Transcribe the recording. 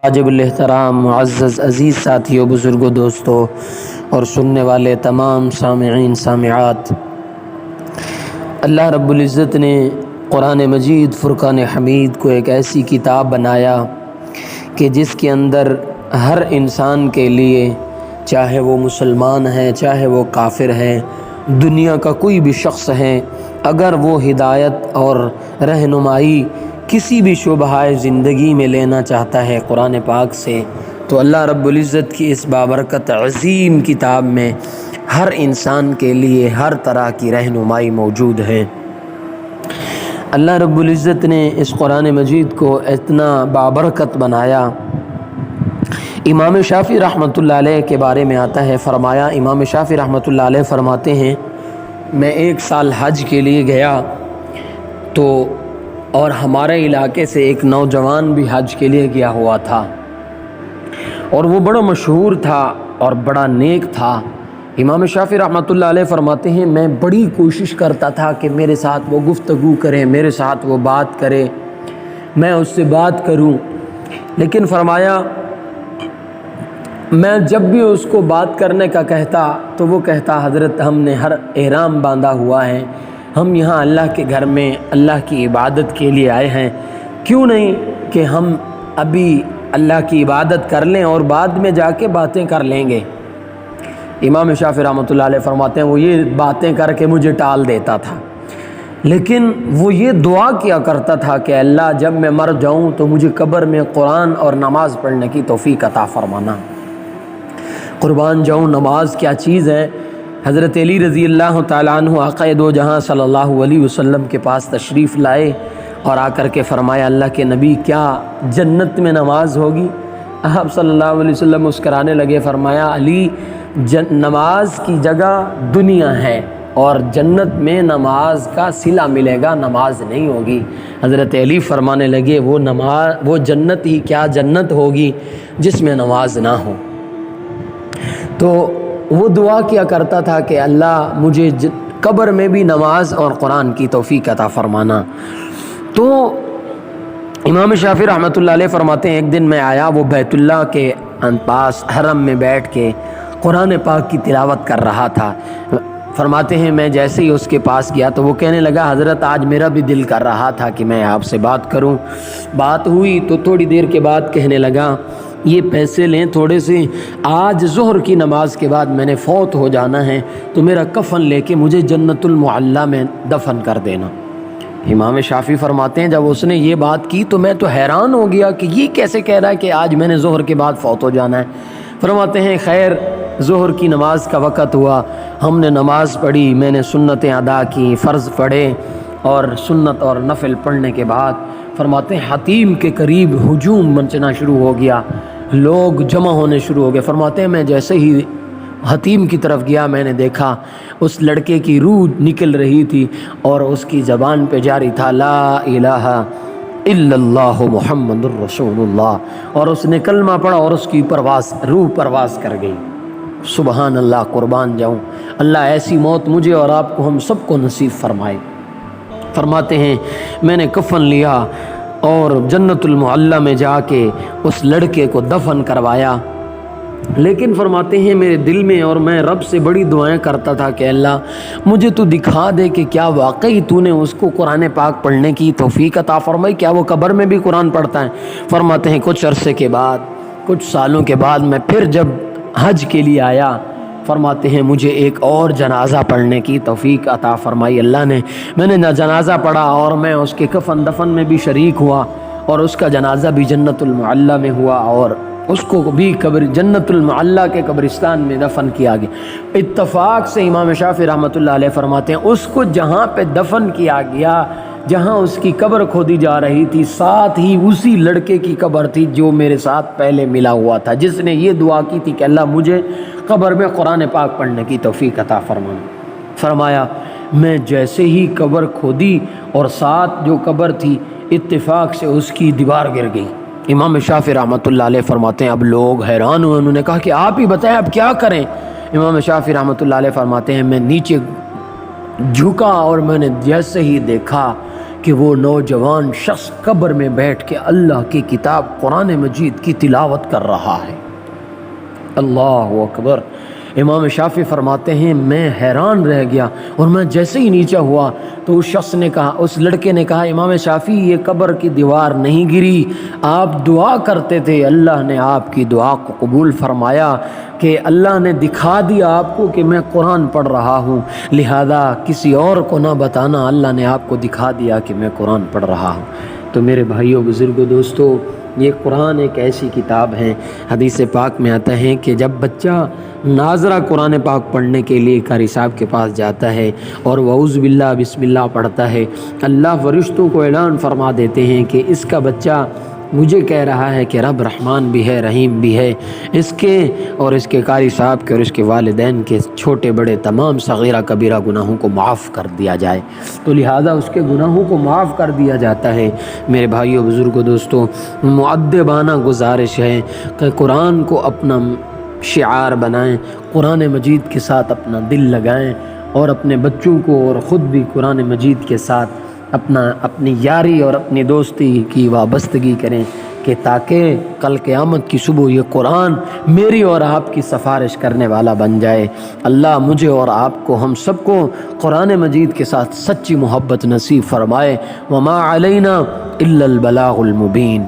واجب الاحترام معزز عزیز ساتھیوں، بزرگوں، دوستوں اور سننے والے تمام سامعین سامعات، اللہ رب العزت نے قرآن مجید فرقان حمید کو ایک ایسی کتاب بنایا کہ جس کے اندر ہر انسان کے لیے، چاہے وہ مسلمان ہے چاہے وہ کافر ہے، دنیا کا کوئی بھی شخص ہے، اگر وہ ہدایت اور رہنمائی کسی بھی شعبہ زندگی میں لینا چاہتا ہے قرآن پاک سے، تو اللہ رب العزت کی اس بابرکت عظیم کتاب میں ہر انسان کے لیے ہر طرح کی رہنمائی موجود ہے۔ اللہ رب العزت نے اس قرآن مجید کو اتنا بابرکت بنایا۔ امام شافعی رحمۃ اللہ علیہ کے بارے میں آتا ہے، فرمایا، امام شافعی رحمۃ اللہ علیہ فرماتے ہیں، میں 1 سال حج کے لیے گیا تو اور ہمارے علاقے سے ایک نوجوان بھی حج کے لیے گیا ہوا تھا اور وہ بڑا مشہور تھا اور بڑا نیک تھا۔ امام شافعی رحمۃ اللہ علیہ فرماتے ہیں، میں بڑی کوشش کرتا تھا کہ میرے ساتھ وہ گفتگو کرے، میرے ساتھ وہ بات کرے، میں اس سے بات کروں، لیکن فرمایا میں جب بھی اس کو بات کرنے کا کہتا تو وہ کہتا، حضرت ہم نے ہر احرام باندھا ہوا ہے، ہم یہاں اللہ کے گھر میں اللہ کی عبادت کے لیے آئے ہیں، کیوں نہیں کہ ہم ابھی اللہ کی عبادت کر لیں اور بعد میں جا کے باتیں کر لیں گے۔ امام شافعی رحمۃ اللہ علیہ فرماتے ہیں، وہ یہ باتیں کر کے مجھے ٹال دیتا تھا، لیکن وہ یہ دعا کیا کرتا تھا کہ اللہ جب میں مر جاؤں تو مجھے قبر میں قرآن اور نماز پڑھنے کی توفیق عطا فرمانا۔ قربان جاؤں، نماز کیا چیز ہے۔ حضرت علی رضی اللہ تعالیٰ عنہ آقا دو جہاں صلی اللہ علیہ وسلم کے پاس تشریف لائے اور آ کر کے فرمایا، اللہ کے نبی، کیا جنت میں نماز ہوگی؟ آپ صلی اللہ علیہ وسلم مسکرانے لگے، فرمایا، علی، نماز کی جگہ دنیا ہے اور جنت میں نماز کا صلہ ملے گا، نماز نہیں ہوگی۔ حضرت علی فرمانے لگے، وہ جنت ہی کیا جنت ہوگی جس میں نماز نہ ہو۔ تو وہ دعا کیا کرتا تھا کہ اللہ مجھے قبر میں بھی نماز اور قرآن کی توفیق عطا فرمانا۔ تو امام شافعی رحمۃ اللہ علیہ فرماتے ہیں، ایک دن میں آیا، وہ بیت اللہ کے پاس حرم میں بیٹھ کے قرآن پاک کی تلاوت کر رہا تھا۔ فرماتے ہیں، میں جیسے ہی اس کے پاس گیا تو وہ کہنے لگا، حضرت آج میرا بھی دل کر رہا تھا کہ میں آپ سے بات کروں۔ بات ہوئی تو تھوڑی دیر کے بعد کہنے لگا، یہ پیسے لیں تھوڑے سے، آج ظہر کی نماز کے بعد میں نے فوت ہو جانا ہے تو میرا کفن لے کے مجھے جنت المعلی میں دفن کر دینا۔ امام شافعی فرماتے ہیں، جب اس نے یہ بات کی تو میں تو حیران ہو گیا کہ یہ کیسے کہہ رہا ہے کہ آج میں نے ظہر کے بعد فوت ہو جانا ہے۔ فرماتے ہیں، خیر ظہر کی نماز کا وقت ہوا، ہم نے نماز پڑھی، میں نے سنتیں ادا کی، فرض پڑھے اور سنت اور نفل پڑھنے کے بعد فرماتے ہیں حتیم کے قریب ہجوم مچنا شروع ہو گیا، لوگ جمع ہونے شروع ہو گئے۔ فرماتے ہیں، میں جیسے ہی حتیم کی طرف گیا، میں نے دیکھا اس لڑکے کی روح نکل رہی تھی اور اس کی زبان پہ جاری تھا، لا الہ الا اللہ محمد الرسول اللہ، اور اس نے کلمہ پڑھا اور اس کی روح پرواز کر گئی۔ سبحان اللہ، قربان جاؤں، اللہ ایسی موت مجھے اور آپ کو، ہم سب کو نصیب فرمائے۔ فرماتے ہیں، میں نے کفن لیا اور جنت المعلی میں جا کے اس لڑکے کو دفن کروایا، لیکن فرماتے ہیں میرے دل میں اور میں رب سے بڑی دعائیں کرتا تھا کہ اللہ مجھے تو دکھا دے کہ کیا واقعی تو نے اس کو قرآن پاک پڑھنے کی توفیق عطا فرمائی، کیا وہ قبر میں بھی قرآن پڑھتا ہے؟ فرماتے ہیں کچھ عرصے کے بعد، کچھ سالوں کے بعد میں پھر جب حج کے لیے آیا، فرماتے ہیں مجھے ایک اور جنازہ پڑھنے کی توفیق عطا فرمائی اللہ نے۔ میں نے جنازہ پڑھا اور میں اس کے کفن دفن میں بھی شریک ہوا اور اس کا جنازہ بھی جنت المعلی میں ہوا اور اس کو بھی جنت المعلی کے قبرستان میں دفن کیا گیا۔ اتفاق سے امام شافعی رحمۃ اللہ علیہ فرماتے ہیں، اس کو جہاں پہ دفن کیا گیا، جہاں اس کی قبر کھودی جا رہی تھی، ساتھ ہی اسی لڑکے کی قبر تھی جو میرے ساتھ پہلے ملا ہوا تھا، جس نے یہ دعا کی تھی کہ اللہ مجھے قبر میں قرآن پاک پڑھنے کی توفیق عطا فرمانا۔ فرمایا، میں جیسے ہی قبر کھودی اور ساتھ جو قبر تھی، اتفاق سے اس کی دیوار گر گئی۔ امام شافعی رحمۃ اللہ علیہ فرماتے ہیں، اب لوگ حیران ہوئے، انہوں نے کہا کہ آپ ہی بتائیں اب کیا کریں؟ امام شافعی رحمۃ اللہ علیہ فرماتے ہیں، میں نیچے جھکا اور میں نے جیسے ہی دیکھا کہ وہ نوجوان شخص قبر میں بیٹھ کے اللہ کی کتاب قرآن مجید کی تلاوت کر رہا ہے۔ اللہ اکبر۔ امام شافعی فرماتے ہیں میں حیران رہ گیا، اور میں جیسے ہی نیچے ہوا تو اس شخص نے کہا، اس لڑکے نے کہا، امام شافعی یہ قبر کی دیوار نہیں گری، آپ دعا کرتے تھے، اللہ نے آپ کی دعا کو قبول فرمایا کہ اللہ نے دکھا دیا آپ کو کہ میں قرآن پڑھ رہا ہوں، لہذا کسی اور کو نہ بتانا، اللہ نے آپ کو دکھا دیا کہ میں قرآن پڑھ رہا ہوں۔ تو میرے بھائیوں، بزرگوں، دوستو، یہ قرآن ایک ایسی کتاب ہے، حدیث پاک میں آتا ہے کہ جب بچہ ناظرہ قرآن پاک پڑھنے کے لیے قاری صاحب کے پاس جاتا ہے اور اعوذ باللہ بسم اللہ پڑھتا ہے، اللہ فرشتوں کو اعلان فرما دیتے ہیں کہ اس کا بچہ مجھے کہہ رہا ہے کہ رب رحمان بھی ہے، رحیم بھی ہے، اس کے اور اس کے قاری صاحب کے اور اس کے والدین کے چھوٹے بڑے تمام صغیرہ کبیرہ گناہوں کو معاف کر دیا جائے، تو لہذا اس کے گناہوں کو معاف کر دیا جاتا ہے۔ میرے بھائیوں، بزرگوں، دوستوں، مؤدبانہ گزارش ہے کہ قرآن کو اپنا شعار بنائیں، قرآن مجید کے ساتھ اپنا دل لگائیں، اور اپنے بچوں کو اور خود بھی قرآن مجید کے ساتھ اپنی یاری اور اپنی دوستی کی وابستگی کریں، کہ تاکہ کل قیامت کی صبح یہ قرآن میری اور آپ کی سفارش کرنے والا بن جائے۔ اللہ مجھے اور آپ کو، ہم سب کو قرآن مجید کے ساتھ سچی محبت نصیب فرمائے۔ وما علینا الا البلاغ المبین۔